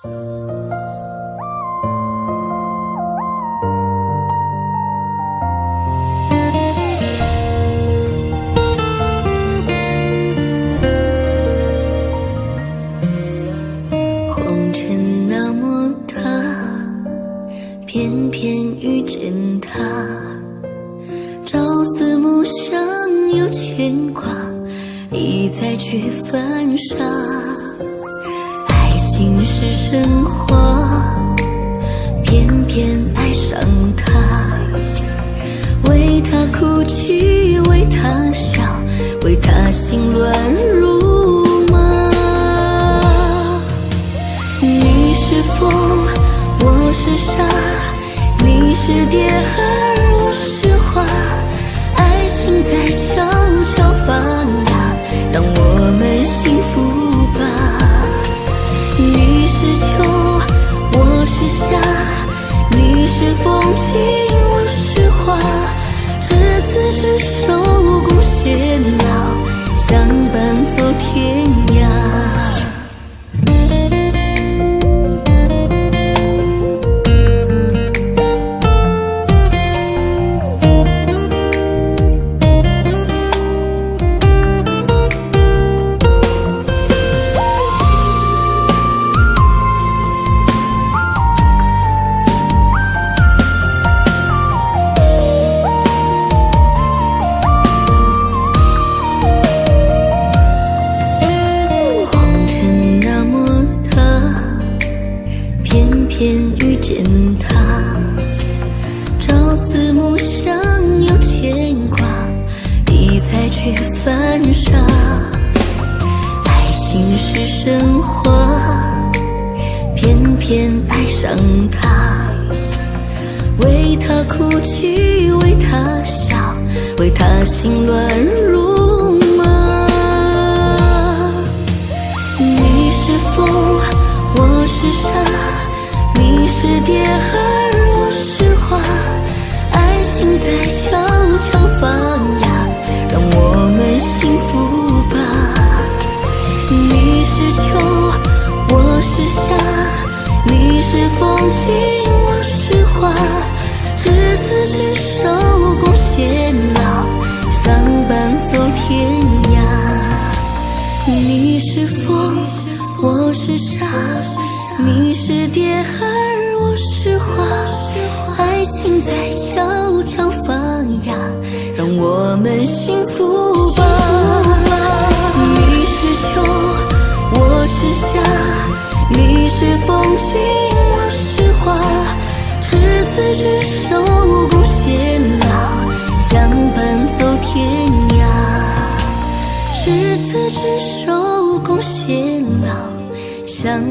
红尘那么大，偏偏遇见他，朝思暮想又牵挂，一再去犯傻。爱情是神话，偏偏爱上他，为他哭泣，为他笑，为他心乱如麻。你是风，我是沙，你是蝶儿，我是花，爱情在悄悄发芽，让我们幸福吧。你是秋，我是夏，你是风景，我是花，执子之手，共偕老，相伴走天涯。偏遇见他，朝思暮想又牵挂，一再去犯傻。爱情是神话，偏偏爱上他，为他哭泣，为他笑，为他心乱如麻。你是风，我是沙，你是蝶儿，我是花，爱情在悄悄发芽，让我们幸福吧。你是秋，我是夏，你是风景，我是花，执子之手，共偕老，相伴走天涯。你是风，我是沙，你是蝶儿，我是花，爱情在悄悄发芽，让我们幸福吧。你是秋，我是夏，你是风景，我是花，执子之手，共偕老，相伴走天涯。执子之手，共偕老，相